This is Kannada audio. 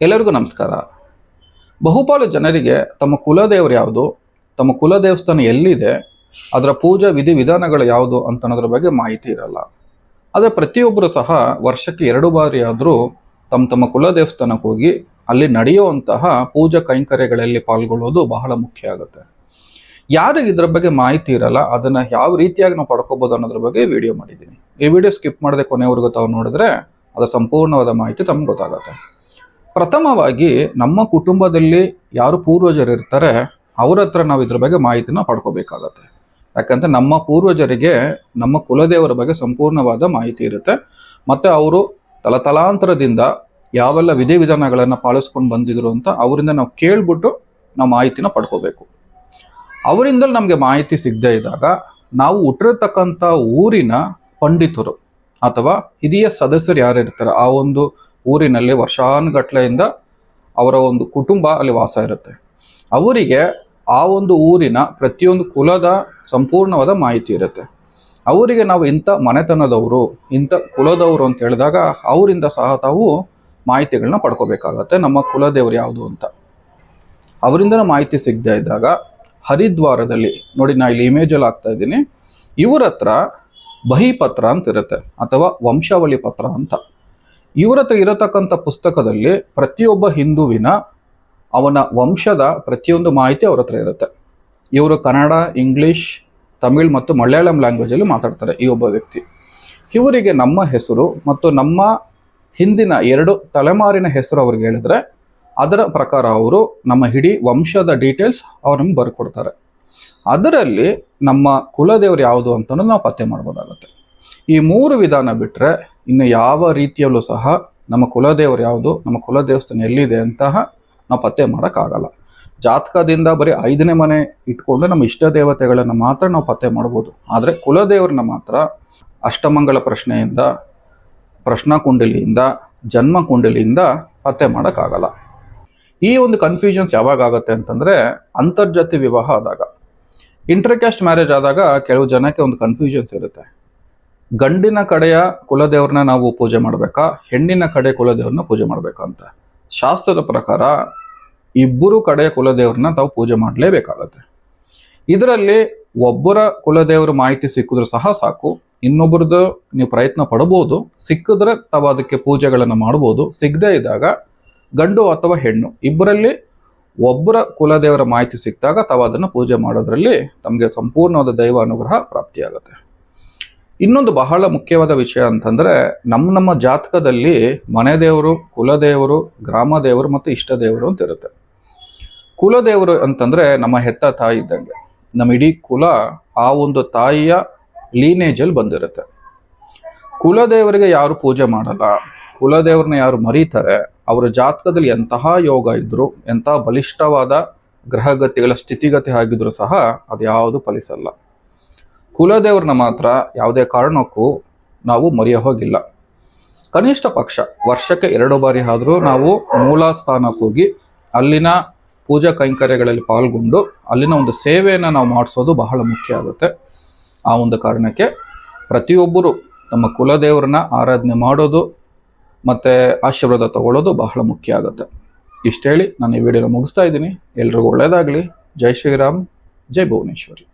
ಎಲ್ಲರಿಗೂ ನಮಸ್ಕಾರ. ಬಹುಪಾಲು ಜನರಿಗೆ ತಮ್ಮ ಕುಲದೇವರು ಯಾವುದು, ತಮ್ಮ ಕುಲದೇವಸ್ಥಾನ ಎಲ್ಲಿದೆ, ಅದರ ಪೂಜಾ ವಿಧಿವಿಧಾನಗಳು ಯಾವುದು ಅಂತ ಅನ್ನೋದ್ರ ಬಗ್ಗೆ ಮಾಹಿತಿ ಇರಲ್ಲ. ಆದರೆ ಪ್ರತಿಯೊಬ್ಬರು ಸಹ ವರ್ಷಕ್ಕೆ 2 ಬಾರಿ ಆದರೂ ತಮ್ಮ ಕುಲದೇವಸ್ಥಾನಕ್ಕೆ ಹೋಗಿ ಅಲ್ಲಿ ನಡೆಯುವಂತಹ ಪೂಜಾ ಕೈಂಕರ್ಯಗಳಲ್ಲಿ ಪಾಲ್ಗೊಳ್ಳೋದು ಬಹಳ ಮುಖ್ಯ ಆಗುತ್ತೆ. ಯಾರಿಗೆ ಇದ್ರ ಬಗ್ಗೆ ಮಾಹಿತಿ ಇರಲ್ಲ, ಅದನ್ನು ಯಾವ ರೀತಿಯಾಗಿ ನಾವು ಪಡ್ಕೋಬೋದು ಅನ್ನೋದ್ರ ಬಗ್ಗೆ ವಿಡಿಯೋ ಮಾಡಿದ್ದೀನಿ. ಈ ವಿಡಿಯೋ ಸ್ಕಿಪ್ ಮಾಡದೆ ಕೊನೆವರೆಗೂ ತಾವು ನೋಡಿದ್ರೆ ಅದರ ಸಂಪೂರ್ಣವಾದ ಮಾಹಿತಿ ತಮ್ಗೆ ಗೊತ್ತಾಗುತ್ತೆ. ಪ್ರಥಮವಾಗಿ ನಮ್ಮ ಕುಟುಂಬದಲ್ಲಿ ಯಾರು ಪೂರ್ವಜರು ಇರ್ತಾರೆ ಅವ್ರ ಹತ್ರ ನಾವು ಇದ್ರ ಬಗ್ಗೆ ಮಾಹಿತಿನ ಪಡ್ಕೋಬೇಕಾಗತ್ತೆ. ಯಾಕಂದರೆ ನಮ್ಮ ಪೂರ್ವಜರಿಗೆ ನಮ್ಮ ಕುಲದೇವರ ಬಗ್ಗೆ ಸಂಪೂರ್ಣವಾದ ಮಾಹಿತಿ ಇರುತ್ತೆ. ಮತ್ತು ಅವರು ತಲತಲಾಂತರದಿಂದ ಯಾವೆಲ್ಲ ವಿಧಿವಿಧಾನಗಳನ್ನು ಪಾಲಿಸ್ಕೊಂಡು ಬಂದಿದ್ರು ಅಂತ ಅವರಿಂದ ನಾವು ಕೇಳ್ಬಿಟ್ಟು ನಾವು ಮಾಹಿತಿನ ಪಡ್ಕೋಬೇಕು. ಅವರಿಂದಲೂ ನಮಗೆ ಮಾಹಿತಿ ಸಿಗದೇ ಇದ್ದಾಗ ನಾವು ಹುಟ್ಟಿರ್ತಕ್ಕಂಥ ಊರಿನ ಪಂಡಿತರು ಅಥವಾ ಹಿರಿಯ ಸದಸ್ಯರು ಯಾರು ಇರ್ತಾರೆ ಆ ಒಂದು ಊರಿನಲ್ಲಿ ವರ್ಷಾನುಗಟ್ಲೆಯಿಂದ ಅವರ ಒಂದು ಕುಟುಂಬ ಅಲ್ಲಿ ವಾಸ ಇರುತ್ತೆ. ಅವರಿಗೆ ಆ ಒಂದು ಊರಿನ ಪ್ರತಿಯೊಂದು ಕುಲದ ಸಂಪೂರ್ಣವಾದ ಮಾಹಿತಿ ಇರುತ್ತೆ. ಅವರಿಗೆ ನಾವು ಇಂಥ ಮನೆತನದವರು, ಇಂಥ ಕುಲದವರು ಅಂತ ಹೇಳಿದಾಗ ಅವರಿಂದ ಸಹ ತಾವು ಮಾಹಿತಿಗಳನ್ನ ಪಡ್ಕೋಬೇಕಾಗತ್ತೆ. ನಮ್ಮ ಕುಲದೇವರು ಯಾವುದು ಅಂತ ಅವರಿಂದ ಮಾಹಿತಿ ಸಿಗದೇ ಇದ್ದಾಗ ಹರಿದ್ವಾರದಲ್ಲಿ ನೋಡಿ, ನಾ ಇಲ್ಲಿ ಇಮೇಜಲ್ಲಿ ಆಗ್ತಾ ಇದ್ದೀನಿ, ಇವರ ಹತ್ರ ಬಹಿಪತ್ರ ಅಂತ ಇರುತ್ತೆ ಅಥವಾ ವಂಶಾವಳಿ ಪತ್ರ ಅಂತ. ಇವರ ಹತ್ರ ಇರತಕ್ಕಂಥ ಪುಸ್ತಕದಲ್ಲಿ ಪ್ರತಿಯೊಬ್ಬ ಹಿಂದುವಿನ ಅವನ ವಂಶದ ಪ್ರತಿಯೊಂದು ಮಾಹಿತಿ ಅವ್ರ ಹತ್ರ ಇರುತ್ತೆ. ಇವರು ಕನ್ನಡ, ಇಂಗ್ಲೀಷ್, ತಮಿಳ್ ಮತ್ತು ಮಲಯಾಳಂ ಲ್ಯಾಂಗ್ವೇಜಲ್ಲಿ ಮಾತಾಡ್ತಾರೆ ಈ ಒಬ್ಬ ವ್ಯಕ್ತಿ. ಇವರಿಗೆ ನಮ್ಮ ಹೆಸರು ಮತ್ತು ನಮ್ಮ ಹಿಂದಿನ 2 ತಲೆಮಾರಿನ ಹೆಸರು ಅವ್ರಿಗೆ ಹೇಳಿದ್ರೆ ಅದರ ಪ್ರಕಾರ ಅವರು ನಮ್ಮ ಇಡೀ ವಂಶದ ಡೀಟೇಲ್ಸ್ ಅವ್ರು ನಮ್ಗೆ ಬರ್ಕೊಡ್ತಾರೆ. ಅದರಲ್ಲಿ ನಮ್ಮ ಕುಲದೇವರು ಯಾವುದು ಅಂತಲೂ ನಾವು ಪತ್ತೆ ಮಾಡ್ಬೋದಾಗುತ್ತೆ. ಈ 3 ವಿಧಾನ ಬಿಟ್ಟರೆ ಇನ್ನು ಯಾವ ರೀತಿಯಲ್ಲೂ ಸಹ ನಮ್ಮ ಕುಲದೇವರು ಯಾವುದು, ನಮ್ಮ ಕುಲದೇವಸ್ಥಾನ ಎಲ್ಲಿದೆ ಅಂತಹ ನಾವು ಪತ್ತೆ ಮಾಡೋಕ್ಕಾಗಲ್ಲ. ಜಾತಕದಿಂದ ಬರೀ 5ನೇ ಮನೆ ಇಟ್ಕೊಂಡು ನಮ್ಮ ಇಷ್ಟ ದೇವತೆಗಳನ್ನು ಮಾತ್ರ ನಾವು ಪತ್ತೆ ಮಾಡ್ಬೋದು. ಆದರೆ ಕುಲದೇವ್ರನ್ನ ಮಾತ್ರ ಅಷ್ಟಮಂಗಲ ಪ್ರಶ್ನೆಯಿಂದ, ಪ್ರಶ್ನಾಕುಂಡಲಿಯಿಂದ, ಜನ್ಮ ಕುಂಡಲಿಯಿಂದ ಪತ್ತೆ ಮಾಡೋಕ್ಕಾಗಲ್ಲ. ಈ ಒಂದು ಕನ್ಫ್ಯೂಷನ್ಸ್ ಯಾವಾಗ ಆಗುತ್ತೆ ಅಂತಂದರೆ ಅಂತರ್ಜಾತಿ ವಿವಾಹ ಆದಾಗ, ಇಂಟರ್ಕ್ಯಾಸ್ಟ್ ಮ್ಯಾರೇಜ್ ಆದಾಗ ಕೆಲವು ಜನಕ್ಕೆ ಒಂದು ಕನ್ಫ್ಯೂಷನ್ಸ್ ಇರುತ್ತೆ. ಗಂಡಿನ ಕಡೆಯ ಕುಲದೇವ್ರನ್ನ ನಾವು ಪೂಜೆ ಮಾಡಬೇಕಾ, ಹೆಣ್ಣಿನ ಕಡೆ ಕುಲದೇವ್ರನ್ನ ಪೂಜೆ ಮಾಡಬೇಕಾ ಅಂತ. ಶಾಸ್ತ್ರದ ಪ್ರಕಾರ ಇಬ್ಬರು ಕಡೆಯ ಕುಲದೇವ್ರನ್ನ ತಾವು ಪೂಜೆ ಮಾಡಲೇಬೇಕಾಗತ್ತೆ. ಇದರಲ್ಲಿ ಒಬ್ಬರ ಕುಲದೇವ್ರ ಮಾಹಿತಿ ಸಿಕ್ಕಿದ್ರೂ ಸಹ ಸಾಕು, ಇನ್ನೊಬ್ಬರದ್ದು ನೀವು ಪ್ರಯತ್ನ ಪಡ್ಬೋದು. ಸಿಕ್ಕಿದ್ರೆ ತಾವು ಅದಕ್ಕೆ ಪೂಜೆಗಳನ್ನು ಮಾಡ್ಬೋದು. ಸಿಗದೇ ಇದ್ದಾಗ ಗಂಡು ಅಥವಾ ಹೆಣ್ಣು ಇಬ್ಬರಲ್ಲಿ ಒಬ್ಬರ ಕುಲದೇವರ ಮಾಹಿತಿ ಸಿಕ್ಕಿದಾಗ ತಾವು ಅದನ್ನು ಪೂಜೆ ಮಾಡೋದ್ರಲ್ಲಿ ತಮಗೆ ಸಂಪೂರ್ಣವಾದ ದೈವ ಅನುಗ್ರಹ ಪ್ರಾಪ್ತಿಯಾಗುತ್ತೆ. ಇನ್ನೊಂದು ಬಹಳ ಮುಖ್ಯವಾದ ವಿಷಯ ಅಂತಂದರೆ ನಮ್ಮ ಜಾತಕದಲ್ಲಿ ಮನೆ ದೇವರು, ಕುಲದೇವರು, ಗ್ರಾಮ ದೇವರು ಮತ್ತು ಇಷ್ಟ ದೇವರು ಅಂತ ಇರುತ್ತೆ. ಕುಲದೇವರು ಅಂತಂದರೆ ನಮ್ಮ ಹೆತ್ತ ತಾಯಿ ಇದ್ದಂಗೆ. ನಮ್ಮ ಇಡೀ ಕುಲ ಆ ಒಂದು ತಾಯಿಯ ಲೀನೇಜಲ್ಲಿ ಬಂದಿರುತ್ತೆ. ಕುಲದೇವರಿಗೆ ಯಾರು ಪೂಜೆ ಮಾಡಲ್ಲ, ಕುಲದೇವ್ರನ್ನ ಯಾರು ಮರೀತಾರೆ, ಅವರ ಜಾತಕದಲ್ಲಿ ಎಂತಹ ಯೋಗ ಇದ್ದರೂ, ಎಂತಹ ಬಲಿಷ್ಠವಾದ ಗ್ರಹಗತಿಗಳ ಸ್ಥಿತಿಗತಿ ಆಗಿದ್ರೂ ಸಹ ಅದು ಯಾವುದು ಫಲಿಸಲ್ಲ. ಕುಲದೇವ್ರನ್ನ ಮಾತ್ರ ಯಾವುದೇ ಕಾರಣಕ್ಕೂ ನಾವು ಮರೆಯೋ ಹೋಗಿಲ್ಲ. ಕನಿಷ್ಠ ಪಕ್ಷ ವರ್ಷಕ್ಕೆ 2 ಬಾರಿ ಆದರೂ ನಾವು ಮೂಲ ಸ್ಥಾನಕ್ಕೆ ಹೋಗಿ ಅಲ್ಲಿನ ಪೂಜಾ ಕೈಂಕರ್ಯಗಳಲ್ಲಿ ಪಾಲ್ಗೊಂಡು ಅಲ್ಲಿನ ಒಂದು ಸೇವೆಯನ್ನು ನಾವು ಮಾಡಿಸೋದು ಬಹಳ ಮುಖ್ಯ ಆಗುತ್ತೆ. ಆ ಒಂದು ಕಾರಣಕ್ಕೆ ಪ್ರತಿಯೊಬ್ಬರು ನಮ್ಮ ಕುಲದೇವ್ರನ್ನ ಆರಾಧನೆ ಮಾಡೋದು ಮತ್ತು ಆಶೀರ್ವಾದ ತಗೊಳ್ಳೋದು ಬಹಳ ಮುಖ್ಯ ಆಗುತ್ತೆ. ಇಷ್ಟು ಹೇಳಿ ನಾನು ಈ ವಿಡಿಯೋನ ಮುಗಿಸ್ತಾ ಇದ್ದೀನಿ. ಎಲ್ರಿಗೂ ಒಳ್ಳೆಯದಾಗಲಿ. ಜೈ ಶ್ರೀರಾಮ್, ಜೈ ಭುವನೇಶ್ವರಿ.